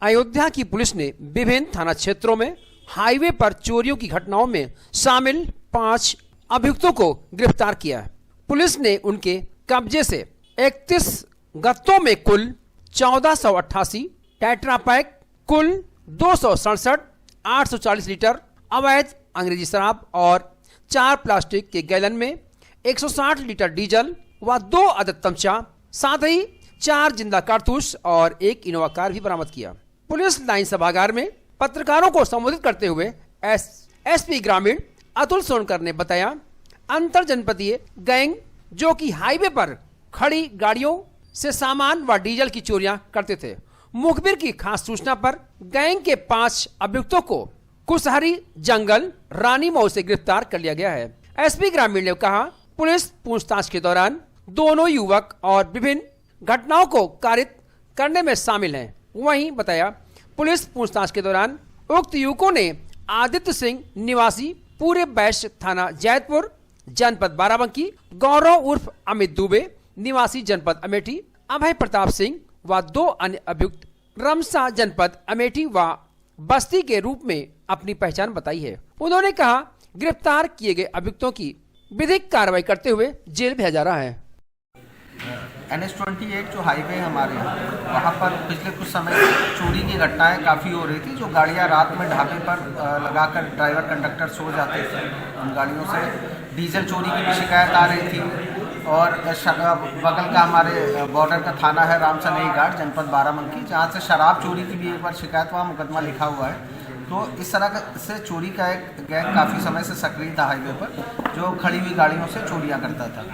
अयोध्या की पुलिस ने विभिन्न थाना क्षेत्रों में हाईवे पर चोरियों की घटनाओं में शामिल 5 अभियुक्तों को गिरफ्तार किया है। पुलिस ने उनके कब्जे से 31 गत्तों में कुल 1488 टेट्रापैक, कुल 267 840 लीटर अवैध अंग्रेजी शराब और 4 प्लास्टिक के गैलन में 160 लीटर डीजल व 2 अदद तमचा, साथ ही 4 जिंदा कारतूस और 1 इनोवा कार भी बरामद किया। पुलिस लाइन सभागार में पत्रकारों को संबोधित करते हुए एसपी ग्रामीण अतुल सोनकर ने बताया, अंतर जनपदीय गैंग जो कि हाईवे पर खड़ी गाड़ियों से सामान व डीजल की चोरियां करते थे। मुखबिर की खास सूचना पर गैंग के 5 अभियुक्तों को कुशहरी जंगल रानी मऊ से गिरफ्तार कर लिया गया है। एसपी ग्रामीण ने कहा, पुलिस पूछताछ के दौरान दोनों युवक और विभिन्न घटनाओं को कारित करने में शामिल हैं। वहीं बताया, पुलिस पूछताछ के दौरान उक्त युवकों ने आदित्य सिंह निवासी पूरे बैश थाना जैतपुर जनपद बाराबंकी, गौरव उर्फ अमित दुबे निवासी जनपद अमेठी, अभय प्रताप सिंह व 2 अन्य अभियुक्त रमसा जनपद अमेठी व बस्ती के रूप में अपनी पहचान बताई है। उन्होंने कहा, गिरफ्तार किए गए अभियुक्तों की विधिक कार्रवाई करते हुए जेल भेजा जा रहा है। NH-28 जो हाईवे हमारे वहाँ पर पिछले कुछ समय से चोरी की घटनाएं काफ़ी हो रही थी। जो गाड़ियाँ रात में ढाबे पर लगाकर ड्राइवर कंडक्टर सो जाते थे, उन गाड़ियों से डीजल चोरी की भी शिकायत आ रही थी। और बगल का हमारे बॉर्डर का थाना है रामसनई घाट जनपद बाराबंकी, जहाँ से शराब चोरी की भी एक बार शिकायत, वहाँ मुकदमा लिखा हुआ है। तो इस तरह से चोरी का एक गैंग काफ़ी समय से सक्रिय था हाईवे पर, जो खड़ी हुई गाड़ियों से चोरियां करता था।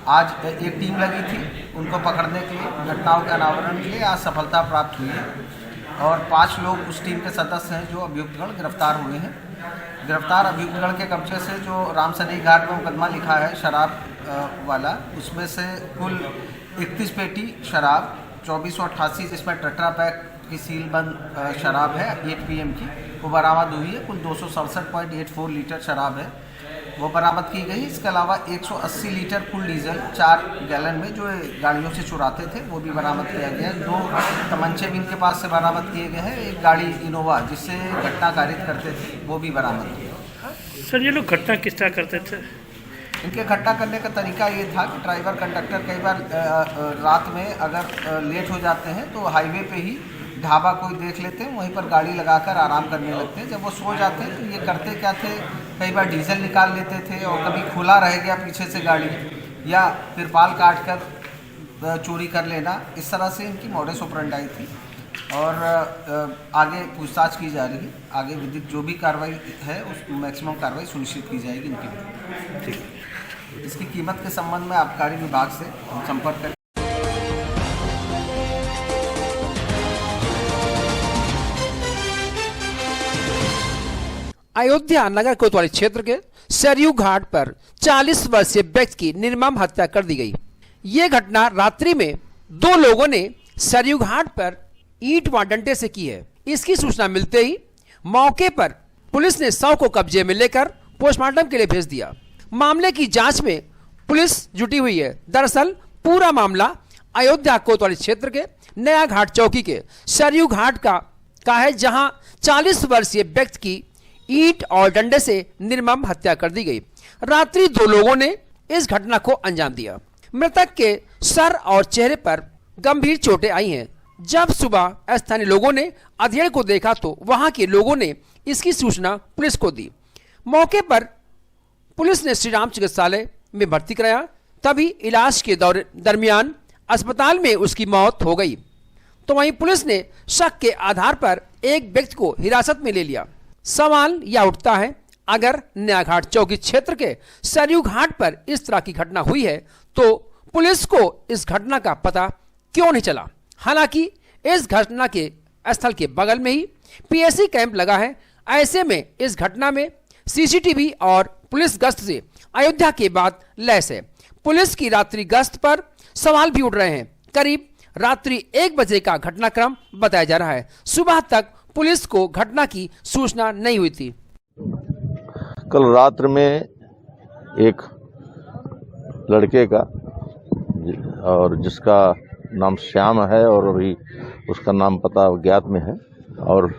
आज एक टीम लगी थी उनको पकड़ने के लिए, घटनाओं के अनावरण के लिए आज सफलता प्राप्त हुई है और 5 लोग उस टीम के सदस्य हैं जो अभियुक्तगण गिरफ्तार हुए हैं। गिरफ्तार अभियुक्तगण के कब्जे से जो रामसनई घाट में मुकदमा लिखा है शराब वाला, उसमें से कुल 31 पेटी शराब, 2488 जिसमें टेट्रापैक की सील बंद शराब है 8 PM की, वो बरामद हुई है। कुल 267.84 लीटर शराब है, वो बरामद की गई। इसके अलावा 180 लीटर कुल डीजल 4 गैलन में जो गाड़ियों से चुराते थे वो भी बरामद किया गया है। 2 तमंचे भी इनके पास से बरामद किए गए हैं। एक गाड़ी इनोवा जिससे घटना कारित करते थे वो भी बरामद किया। सर, ये लोग घटना किस तरह करते थे? इनके घटना करने का तरीका ये था कि ड्राइवर कंडक्टर कई बार रात में अगर लेट हो जाते हैं तो हाईवे पे ही ढाबा कोई देख लेते हैं, वहीं पर गाड़ी लगाकर आराम करने लगते हैं। जब वो सो जाते हैं तो ये करते क्या थे, कई बार डीजल निकाल लेते थे और कभी खुला रह गया पीछे से गाड़ी, या तिरपाल काट कर चोरी कर लेना। इस तरह से इनकी मॉडस ऑपरेंडाई थी और आगे पूछताछ की जा रही है। आगे विधिक जो भी कार्रवाई है उस मैक्सिमम कार्रवाई सुनिश्चित की जाएगी इनकी। ठीक, इसकी कीमत के संबंध में आबकारी विभाग से संपर्क करें। अयोध्या नगर कोतवाली क्षेत्र के सरयू घाट पर 40 वर्षीय व्यक्ति की निर्मम हत्या कर दी गई। ये घटना रात्रि में 2 लोगों ने सरयू घाट पर ईंट व डंडे से की है। इसकी सूचना मिलते ही मौके पर पुलिस ने शव को कब्जे में लेकर पोस्टमार्टम के लिए भेज दिया। मामले की जांच में पुलिस जुटी हुई है। दरअसल पूरा मामला अयोध्या कोतवाली क्षेत्र के नया घाट चौकी के सरयू घाट का है, जहां 40 वर्षीय व्यक्ति की ईंट और डंडे से निर्मम हत्या कर दी गई। रात्रि 2 लोगों ने इस घटना को अंजाम दिया। मृतक के सर और चेहरे पर गंभीर चोटें आई हैं। जब सुबह स्थानीय लोगों ने अधेड़ को देखा तो वहां के लोगों ने इसकी सूचना पुलिस को दी। मौके पर पुलिस ने श्री राम चिकित्सालय में भर्ती कराया। तभी इलाज के दरमियान अस्पताल में उसकी मौत हो गई। तो वहीं पुलिस ने शक के आधार पर एक व्यक्ति को हिरासत में ले लिया। सवाल यह उठता है, अगर नया घाट चौकी क्षेत्र के सरयू घाट पर इस तरह की घटना हुई है तो पुलिस को इस घटना का पता क्यों नहीं चला? हालांकि इस घटना के स्थल के बगल में ही पीएससी कैंप लगा है। ऐसे में इस घटना में सीसीटीवी और पुलिस गश्त से अयोध्या के बाद लैस है। पुलिस की रात्रि गश्त पर सवाल भी उठ रहे हैं। करीब रात्रि 1 बजे का घटनाक्रम बताया जा रहा है। सुबह तक पुलिस को घटना की सूचना नहीं हुई थी। कल रात्र में एक लड़के का और जिसका नाम श्याम है और अभी उसका नाम पता ज्ञात में है, और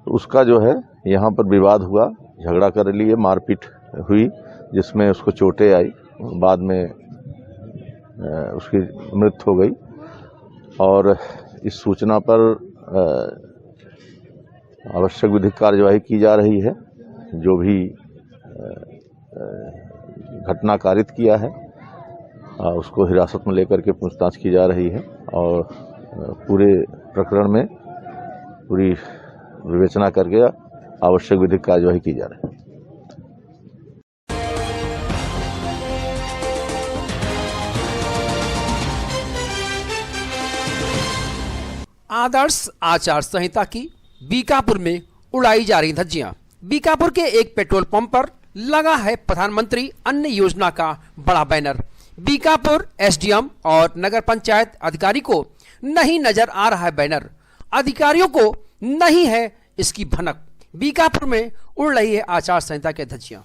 उसका जो है यहाँ पर विवाद हुआ, झगड़ा कर लिए, मारपीट हुई, जिसमें उसको चोटें आई, बाद में उसकी मृत्यु हो गई। और इस सूचना पर आवश्यक विधिक कार्यवाही की जा रही है। जो भी घटना कारित किया है उसको हिरासत में लेकर के पूछताछ की जा रही है और पूरे प्रकरण में पूरी विवेचना करके आवश्यक विधिक कार्यवाही की जा रही है। आदर्श आचार संहिता की बीकापुर में उड़ाई जा रही धज्जियां। बीकापुर के एक पेट्रोल पंप पर लगा है प्रधानमंत्री अन्न योजना का बड़ा बैनर। बीकापुर एसडीएम और नगर पंचायत अधिकारी को नहीं नजर आ रहा है बैनर, अधिकारियों को नहीं है इसकी भनक। बीकापुर में उड़ रही है आचार संहिता के धज्जियां।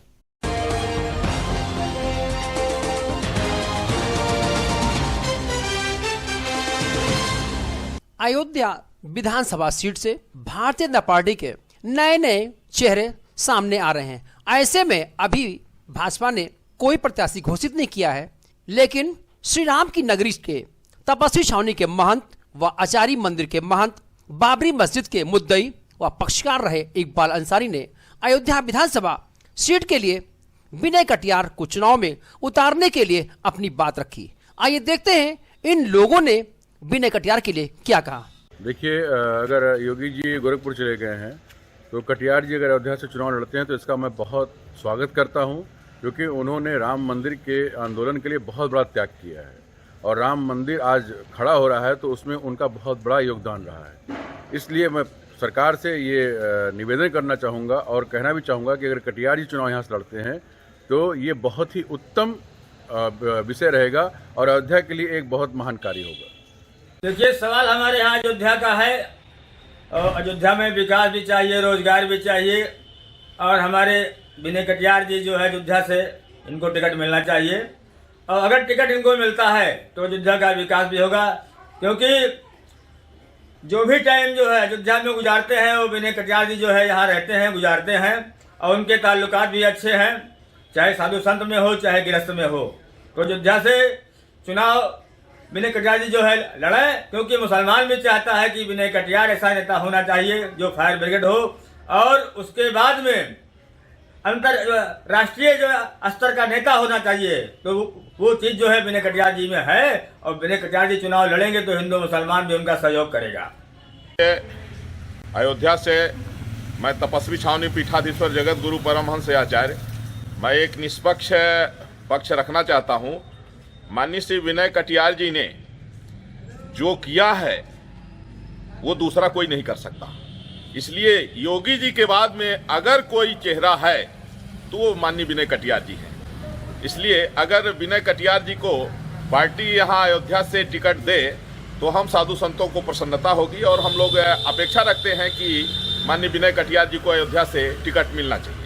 अयोध्या विधानसभा सीट से भारतीय जनता पार्टी के नए नए चेहरे सामने आ रहे हैं। ऐसे में अभी भाजपा ने कोई प्रत्याशी घोषित नहीं किया है, लेकिन श्री राम की नगरी के तपस्वी छावनी के महंत व आचार्य मंदिर के महंत, बाबरी मस्जिद के मुद्दई व पक्षकार रहे इकबाल अंसारी ने अयोध्या विधानसभा सीट के लिए विनय कटियार को चुनाव में उतारने के लिए अपनी बात रखी। आइए देखते हैं इन लोगों ने विनय कटियार के लिए क्या कहा। देखिए, अगर योगी जी गोरखपुर चले गए हैं तो कटियार जी अगर अयोध्या से चुनाव लड़ते हैं तो इसका मैं बहुत स्वागत करता हूं, क्योंकि उन्होंने राम मंदिर के आंदोलन के लिए बहुत बड़ा त्याग किया है और राम मंदिर आज खड़ा हो रहा है तो उसमें उनका बहुत बड़ा योगदान रहा है। इसलिए मैं सरकार से ये निवेदन करना चाहूँगा और कहना भी चाहूँगा कि अगर कटियार जी चुनाव यहाँ से लड़ते हैं तो ये बहुत ही उत्तम विषय रहेगा और अयोध्या के लिए एक बहुत महान कार्य होगा। देखिए, सवाल हमारे यहाँ अयोध्या का है और अयोध्या में विकास भी चाहिए, रोजगार भी चाहिए और हमारे विनय कटियार जी जो है अयोध्या से इनको टिकट मिलना चाहिए और अगर टिकट इनको मिलता है तो अयोध्या का विकास भी होगा, क्योंकि जो भी टाइम जो है अयोध्या में गुजारते हैं वो विनय कटियार जी जो है यहाँ रहते हैं, गुजारते हैं और उनके ताल्लुकात भी अच्छे हैं, चाहे साधु संत में हो चाहे गृहस्थ में हो। तो अयोध्या से चुनाव विनय कटियार जी जो है लड़े, क्योंकि मुसलमान भी चाहता है कि विनय कटियार ऐसा नेता होना चाहिए जो फायर ब्रिगेड हो और उसके बाद में अंतरराष्ट्रीय जो स्तर का नेता होना चाहिए। तो वो चीज जो है विनय कटियार जी में है और विनय कटियार जी चुनाव लड़ेंगे तो हिंदू मुसलमान भी उनका सहयोग करेगा। अयोध्या से मैं तपस्वी छावनी पीठाधीश्वर जगत गुरु परमहंस आचार्य, मैं एक निष्पक्ष पक्ष रखना चाहता हूं। माननीय श्री विनय कटियार जी ने जो किया है वो दूसरा कोई नहीं कर सकता, इसलिए योगी जी के बाद में अगर कोई चेहरा है तो वो माननीय विनय कटियार जी हैं। इसलिए अगर विनय कटियार जी को पार्टी यहाँ अयोध्या से टिकट दे तो हम साधु संतों को प्रसन्नता होगी और हम लोग अपेक्षा रखते हैं कि माननीय विनय कटियार जी को अयोध्या से टिकट मिलना चाहिए।